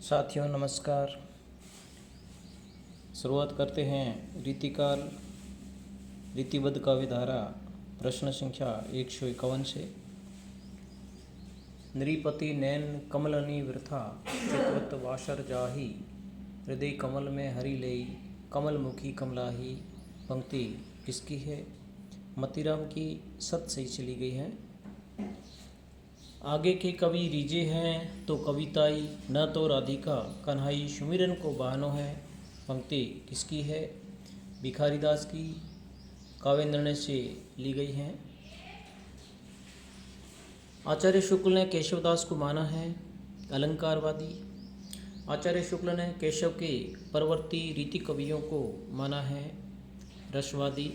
साथियों नमस्कार। शुरुआत करते हैं रीतिकाल रीतिबद्ध काव्यधारा प्रश्न संख्या 151 से। नृपति नैन कमलनी वृथा चितवत वासर जाही, हृदय कमल में हरि लेई कमल मुखी कमलाही। पंक्ति किसकी है? मतीराम की सत सही चली गई है। आगे के कवि रीजे हैं तो कविताई, न तो राधिका कन्हई सुमिरन को बहानो है। पंक्ति किसकी है? भिखारीदास की काव्य निर्णय से ली गई हैं। आचार्य शुक्ल ने केशवदास को माना है अलंकारवादी। आचार्य शुक्ल ने केशव के परवर्ती रीति कवियों को माना है रसवादी।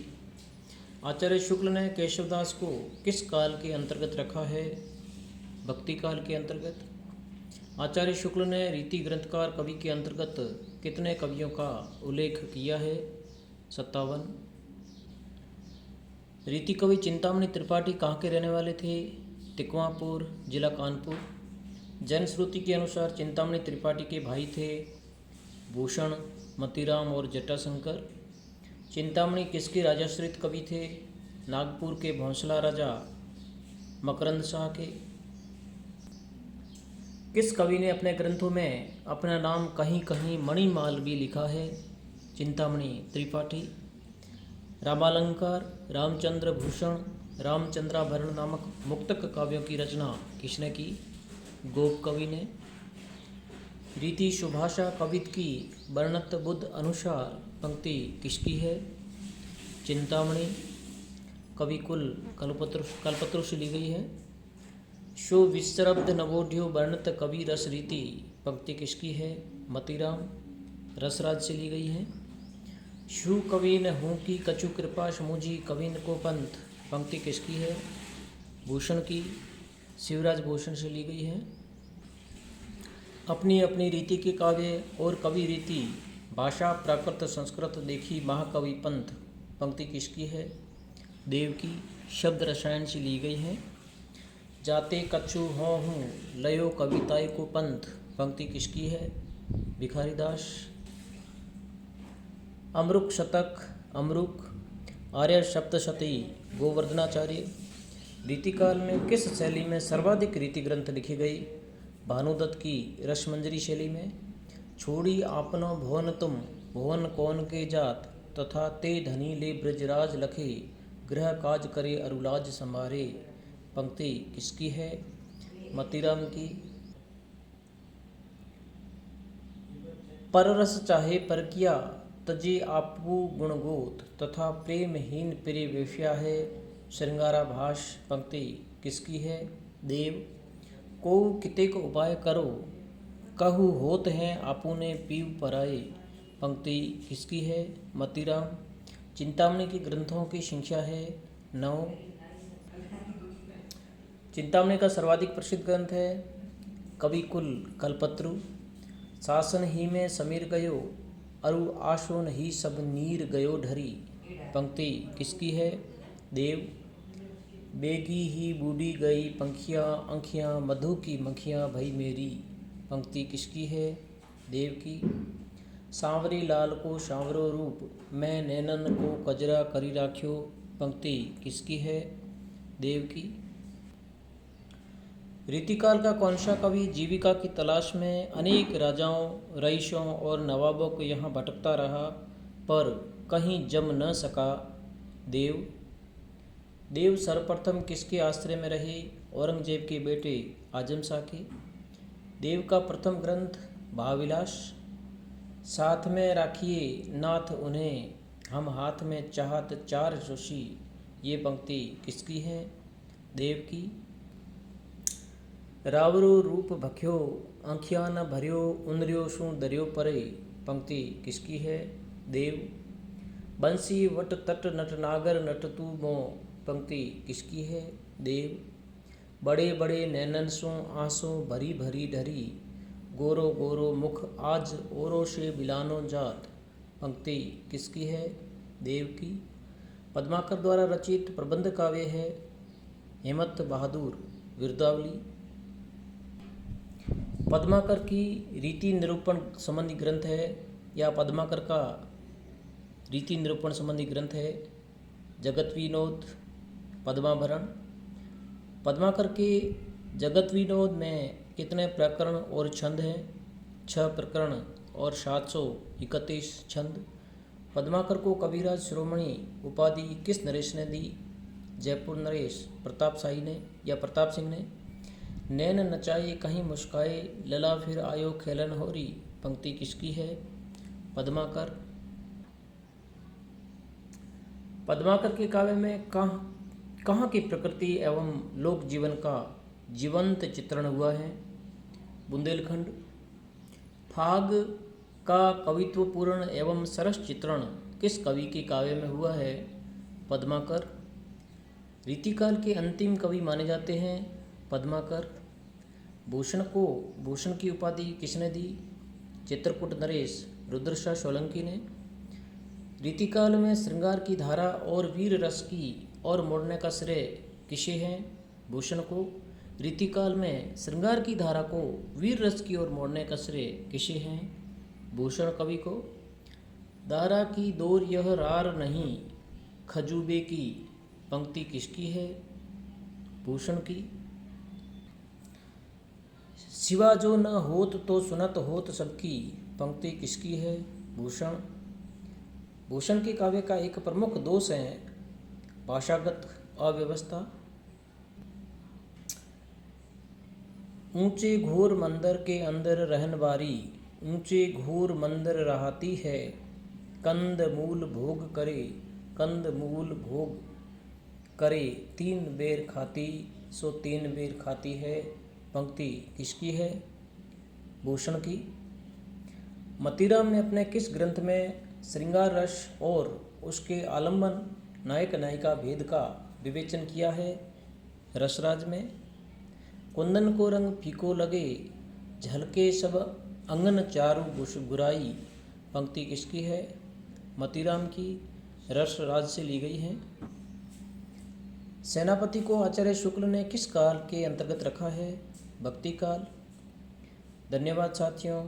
आचार्य शुक्ल ने केशवदास को किस काल के अंतर्गत रखा है? भक्ति काल के अंतर्गत। आचार्य शुक्ल ने रीति ग्रंथकार कवि के अंतर्गत कितने कवियों का उल्लेख किया है? 57। रीति कवि चिंतामणि त्रिपाठी कहाँ के रहने वाले थे? तिकवापुर, जिला कानपुर। जैन श्रुति के अनुसार चिंतामणि त्रिपाठी के भाई थे भूषण, मतीराम और जटाशंकर। चिंतामणि किसके राजाश्रित कवि थे? नागपुर के भौंसला राजा मकरंद शाह के। किस कवि ने अपने ग्रंथों में अपना नाम कहीं कहीं मणिमाल भी लिखा है? चिंतामणि त्रिपाठी। रामालंकार, रामचंद्र भूषण, रामचंद्राभरण नामक मुक्तक काव्यों की रचना किसने की? गोप कवि ने। रीति सुभाषा कवित की वर्णत बुद्ध अनुसार पंक्ति किसकी है? चिंतामणि। कविकुल कल्पत्रु से ली गई है। शो विश्रब्द नवोढ्यो वर्णत कवि रस रीति पंक्ति किसकी है? मतीराम। रसराज से ली गई है। शु कवीन हूँ की कछु कृपा समुझी कवीन को पंथ पंक्ति किसकी है? भूषण की। शिवराज भूषण से ली गई है। अपनी अपनी रीति के काव्य और कवि रीति भाषा प्राकृत संस्कृत देखी महाकवि पंथ पंक्ति किसकी है? देव की। शब्द रसायन से ली गई है। जाते कछु हों हूँ लयो कविताई को पंथ पंक्ति किसकी है? भिखारीदास। अमरुक शतक अमरुक। आर्य सप्तशती गोवर्धनाचार्य। रीतिकाल में किस शैली में सर्वाधिक रीति ग्रंथ लिखे गए? भानुदत्त की रसमंजरी शैली में। छोड़ी आपनो भुवन तुम भुवन कौन के जात, तथा ते धनी ले ब्रजराज लखे गृह काज करे अरुलाज संभारे पंक्ति किसकी है? मतीराम की। पररस चाहे पर किया तजे आपू गुणगोत, तथा प्रेमहीन प्रिय वेश्या है श्रृंगाराभास पंक्ति किसकी है? देव। को कितेक उपाय करो कहु होत हैं आपुने पीव पराए पंक्ति किसकी है? मतीराम। चिंतामणि के ग्रंथों की संख्या है 9। चिंतामणि का सर्वाधिक प्रसिद्ध ग्रंथ है कविकुल कल्पत्रु। शासन ही में समीर गयो अरु आशोन ही सब नीर गयो ढरी पंक्ति किसकी है? देव। बेगी ही बूढ़ी गई पंखियाँ अंखियाँ मधु की मक्खियाँ भई मेरी पंक्ति किसकी है? देव की। सांवरी लाल को सांवरो रूप मैं नैनन को कजरा करी राख्यो पंक्ति किसकी है? देव की। रीतिकाल का कौन सा कवि जीविका की तलाश में अनेक राजाओं रईसों और नवाबों को यहाँ भटकता रहा पर कहीं जम न सका? देव। देव सर्वप्रथम किसके आश्रय में रहे? औरंगजेब के बेटे आजम शाह के। देव का प्रथम ग्रंथ भावविलास। साथ में राखिए नाथ उन्हें हम हाथ में चाहत चार जोशी ये पंक्ति किसकी है? देव की। रावरो रूप भख्यो आँखिया न भरियो उंदरियो सु दरियो परे पंक्ति किसकी है? देव। बंसी वट तट नट नागर नट तू मो पंक्ति किसकी है? देव। बड़े बड़े नैनन सो आंसू भरी भरी ढरी गोरो गोरो मुख आज ओरो से बिलानो जात पंक्ति किसकी है? देव की। पद्माकर द्वारा रचित प्रबंध काव्य है हेमंत बहादुर विरदावली। पद्माकर की रीति निरूपण संबंधी ग्रंथ है या पद्माकर का रीति निरूपण संबंधी ग्रंथ है जगत विनोद पद्माभरण। पद्माकर के जगत विनोद में कितने प्रकरण और छंद हैं? 6 प्रकरण और 731 छंद। पद्माकर को कविराज शिरोमणि उपाधि किस नरेश ने दी? जयपुर नरेश प्रताप सिंह ने। नैन नचाए कहीं मुस्काए लला फिर आयो खेलन होरी पंक्ति किसकी है? पद्माकर। पद्माकर के काव्य में कहाँ की प्रकृति एवं लोक जीवन का जीवंत चित्रण हुआ है? बुंदेलखंड। फाग का कवित्वपूर्ण एवं सरस चित्रण किस कवि के काव्य में हुआ है? पद्माकर। रीतिकाल के अंतिम कवि माने जाते हैं पद्माकर। भूषण को भूषण की उपाधि किसने दी? चित्रकूट नरेश रुद्रशाह सोलंकी ने। रीतिकाल में श्रृंगार की धारा और वीर रस की और मोड़ने का श्रेय किसे है? भूषण को। रीतिकाल में श्रृंगार की धारा को वीर रस की ओर मोड़ने का श्रेय किसे है? भूषण कवि को। दारा की दौर यह रार नहीं खजूबे की पंक्ति किसकी है? भूषण की। सिवा जो न होत तो सुनत होत सबकी पंक्ति किसकी है? भूषण। भूषण के काव्य का एक प्रमुख दोष है भाषागत अव्यवस्था। ऊंचे घोर मंदिर के अंदर रहन बारी ऊंचे घोर मंदिर रहाती है कंद मूल भोग करे 3 बेर खाती सो 3 बेर खाती है पंक्ति किसकी है? भूषण की। मतीराम ने अपने किस ग्रंथ में श्रृंगार रस और उसके आलम्बन नायक नायिका भेद का विवेचन किया है? रसराज में। कुंदन को रंग फीको लगे झलके सब अंगन चारु बुराई पंक्ति किसकी है? मतीराम की। रसराज से ली गई है। सेनापति को आचार्य शुक्ल ने किस काल के अंतर्गत रखा है? भक्ति काल। धन्यवाद साथियों।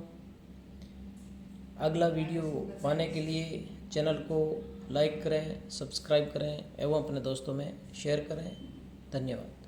अगला वीडियो पाने के लिए चैनल को लाइक करें, सब्सक्राइब करें एवं अपने दोस्तों में शेयर करें। धन्यवाद।